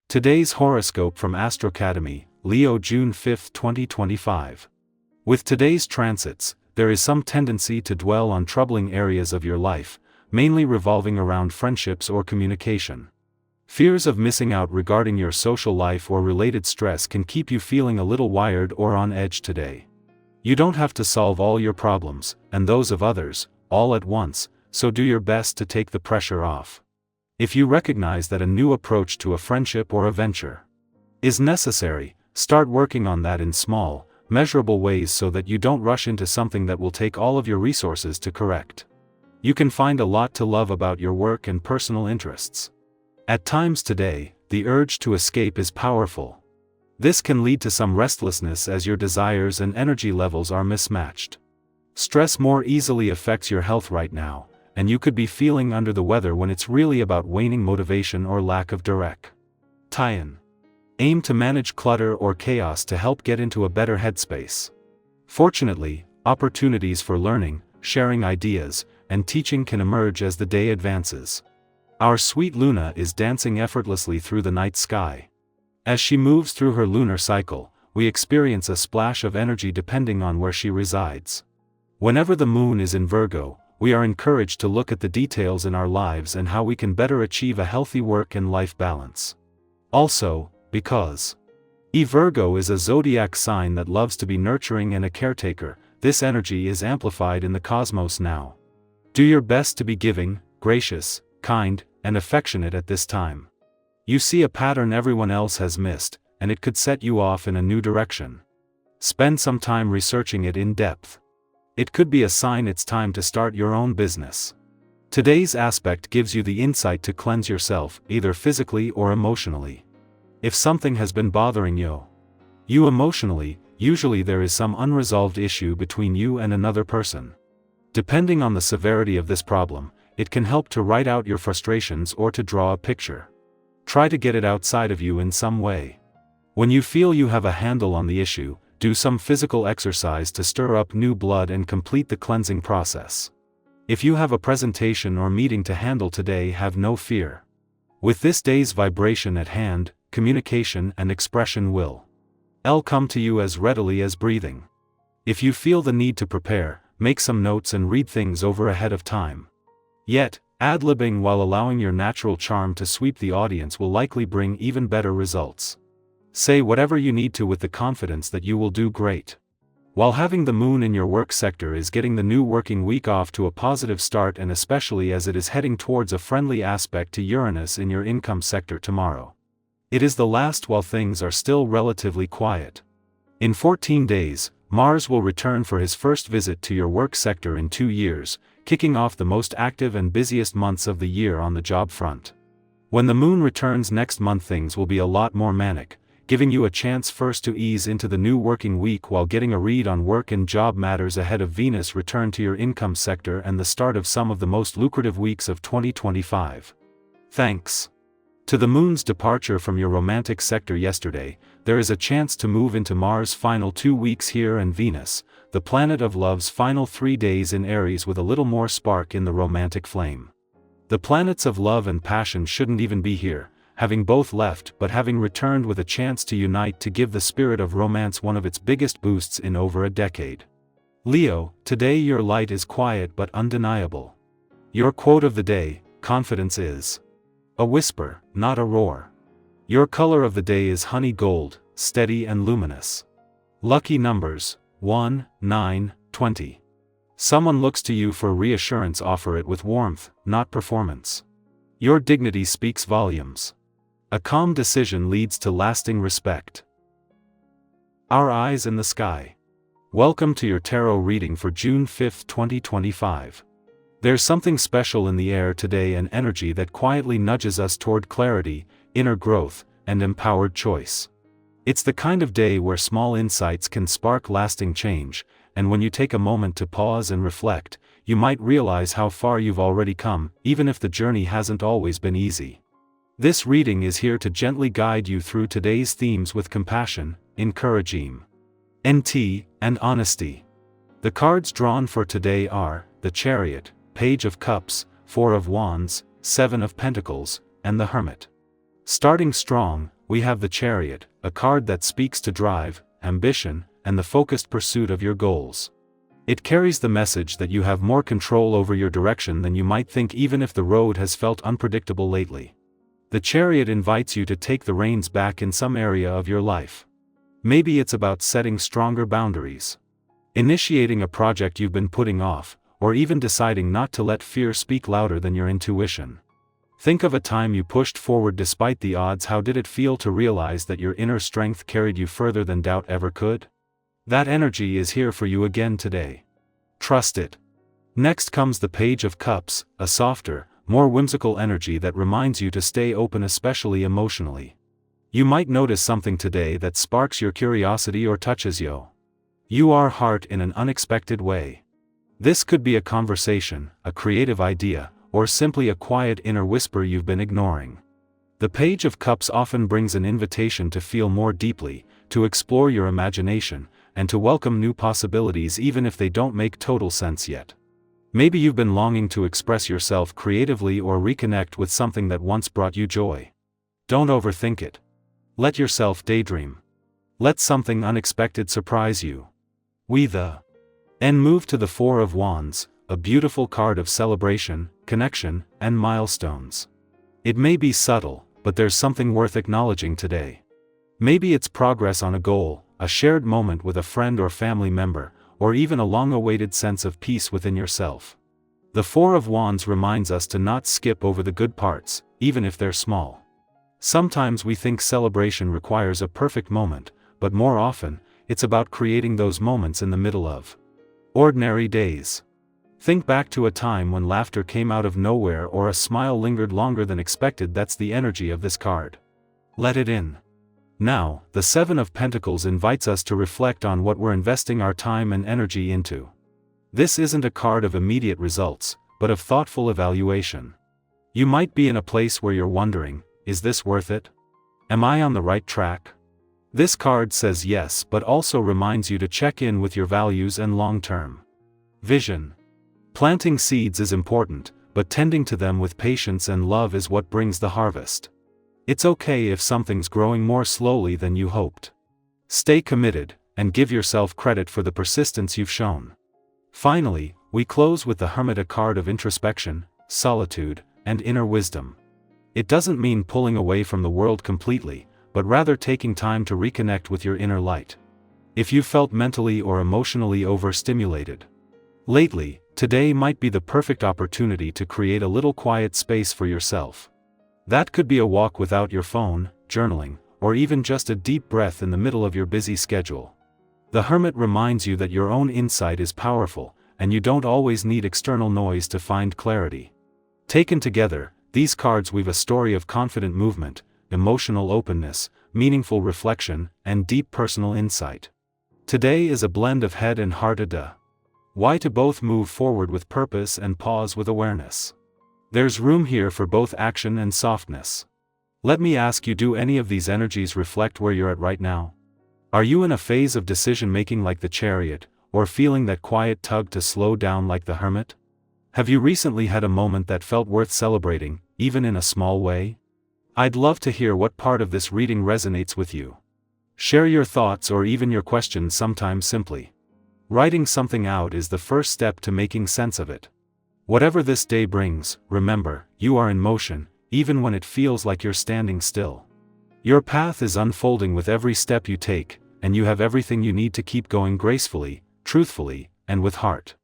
Today's horoscope from Astro Academy, Leo, June 5, 2025. With today's transits, there is some tendency to dwell on troubling areas of your life, mainly revolving around friendships or communication. Fears of missing out regarding your social life or related stress can keep you feeling a little wired or on edge today. You don't have to solve all your problems, and those of others, all at once, so do your best to take the pressure off. If you recognize that a new approach to a friendship or a venture is necessary, start working on that in small, measurable ways so that you don't rush into something that will take all of your resources to correct. You can find a lot to love about your work and personal interests. At times today, the urge to escape is powerful. This can lead to some restlessness as your desires and energy levels are mismatched. Stress more easily affects your health right now, and you could be feeling under the weather when it's really about waning motivation or lack of direct tie-in. Aim to manage clutter or chaos to help get into a better headspace. Fortunately, opportunities for learning, sharing ideas, and teaching can emerge as the day advances. Our sweet Luna is dancing effortlessly through the night sky. As she moves through her lunar cycle, we experience a splash of energy depending on where she resides. Whenever the moon is in Virgo, we are encouraged to look at the details in our lives and how we can better achieve a healthy work and life balance. Also, because Virgo is a zodiac sign that loves to be nurturing and a caretaker, this energy is amplified in the cosmos now. Do your best to be giving, gracious, kind, and affectionate at this time. You see a pattern everyone else has missed, and it could set you off in a new direction. Spend some time researching it in depth. It could be a sign it's time to start your own business. Today's aspect gives you the insight to cleanse yourself, either physically or emotionally. If something has been bothering you emotionally, usually there is some unresolved issue between you and another person. Depending on the severity of this problem, it can help to write out your frustrations or to draw a picture. Try to get it outside of you in some way. When you feel you have a handle on the issue, do some physical exercise to stir up new blood and complete the cleansing process. If you have a presentation or meeting to handle today, have no fear. With this day's vibration at hand, communication and expression will come to you as readily as breathing. If you feel the need to prepare, make some notes and read things over ahead of time. Yet, ad-libbing while allowing your natural charm to sweep the audience will likely bring even better results. Say whatever you need to with the confidence that you will do great. While having the moon in your work sector is getting the new working week off to a positive start, and especially as it is heading towards a friendly aspect to Uranus in your income sector tomorrow. It is the last while things are still relatively quiet. In 14 days, Mars will return for his first visit to your work sector in 2 years, kicking off the most active and busiest months of the year on the job front. When the moon returns next month, things will be a lot more manic, giving you a chance first to ease into the new working week while getting a read on work and job matters ahead of Venus' return to your income sector and the start of some of the most lucrative weeks of 2025. Thanks to the moon's departure from your romantic sector yesterday, there is a chance to move into Mars' final 2 weeks here and Venus, the planet of love's final 3 days in Aries, with a little more spark in the romantic flame. The planets of love and passion shouldn't even be here, having both left but having returned with a chance to unite to give the spirit of romance one of its biggest boosts in over a decade. Leo, today your light is quiet but undeniable. Your quote of the day: confidence is a whisper, not a roar. Your color of the day is honey gold, steady and luminous. Lucky numbers: 1, 9, 20. Someone looks to you for reassurance. Offer it with warmth, not performance. Your dignity speaks volumes. A calm decision leads to lasting respect. Our eyes in the sky. Welcome to your tarot reading for June 5, 2025. There's something special in the air today, an energy that quietly nudges us toward clarity, inner growth, and empowered choice. It's the kind of day where small insights can spark lasting change, and when you take a moment to pause and reflect, you might realize how far you've already come, even if the journey hasn't always been easy. This reading is here to gently guide you through today's themes with compassion, encouragement, and honesty. The cards drawn for today are the Chariot, Page of Cups, 4 of Wands, 7 of Pentacles, and the Hermit. Starting strong, we have the Chariot, a card that speaks to drive, ambition, and the focused pursuit of your goals. It carries the message that you have more control over your direction than you might think, even if the road has felt unpredictable lately. The Chariot invites you to take the reins back in some area of your life. Maybe it's about setting stronger boundaries, initiating a project you've been putting off, or even deciding not to let fear speak louder than your intuition. Think of a time you pushed forward despite the odds. How did it feel to realize that your inner strength carried you further than doubt ever could? That energy is here for you again today. Trust it. Next comes the Page of Cups, a softer, more whimsical energy that reminds you to stay open, especially emotionally. You might notice something today that sparks your curiosity or touches your heart in an unexpected way. This could be a conversation, a creative idea, or simply a quiet inner whisper you've been ignoring. The Page of Cups often brings an invitation to feel more deeply, to explore your imagination, and to welcome new possibilities even if they don't make total sense yet. Maybe you've been longing to express yourself creatively or reconnect with something that once brought you joy. Don't overthink it. Let yourself daydream. Let something unexpected surprise you. We move to the Four of Wands, a beautiful card of celebration, connection, and milestones. It may be subtle, but there's something worth acknowledging today. Maybe it's progress on a goal, a shared moment with a friend or family member, or even a long-awaited sense of peace within yourself. The Four of Wands reminds us to not skip over the good parts, even if they're small. Sometimes we think celebration requires a perfect moment, but more often, it's about creating those moments in the middle of ordinary days. Think back to a time when laughter came out of nowhere or a smile lingered longer than expected. That's the energy of this card. Let it in. Now, the Seven of Pentacles invites us to reflect on what we're investing our time and energy into. This isn't a card of immediate results, but of thoughtful evaluation. You might be in a place where you're wondering, is this worth it? Am I on the right track? This card says yes, but also reminds you to check in with your values and long-term vision. Planting seeds is important, but tending to them with patience and love is what brings the harvest. It's okay if something's growing more slowly than you hoped. Stay committed, and give yourself credit for the persistence you've shown. Finally, we close with the Hermit, a card of introspection, solitude, and inner wisdom. It doesn't mean pulling away from the world completely, but rather taking time to reconnect with your inner light. If you felt mentally or emotionally overstimulated lately, today might be the perfect opportunity to create a little quiet space for yourself. That could be a walk without your phone, journaling, or even just a deep breath in the middle of your busy schedule. The Hermit reminds you that your own insight is powerful, and you don't always need external noise to find clarity. Taken together, these cards weave a story of confident movement, emotional openness, meaningful reflection, and deep personal insight. Today is a blend of head and heart, why to both move forward with purpose and pause with awareness. There's room here for both action and softness. Let me ask you, do any of these energies reflect where you're at right now? Are you in a phase of decision-making like the Chariot, or feeling that quiet tug to slow down like the Hermit? Have you recently had a moment that felt worth celebrating, even in a small way? I'd love to hear what part of this reading resonates with you. Share your thoughts or even your questions. Sometimes simply writing something out is the first step to making sense of it. Whatever this day brings, remember, you are in motion, even when it feels like you're standing still. Your path is unfolding with every step you take, and you have everything you need to keep going gracefully, truthfully, and with heart.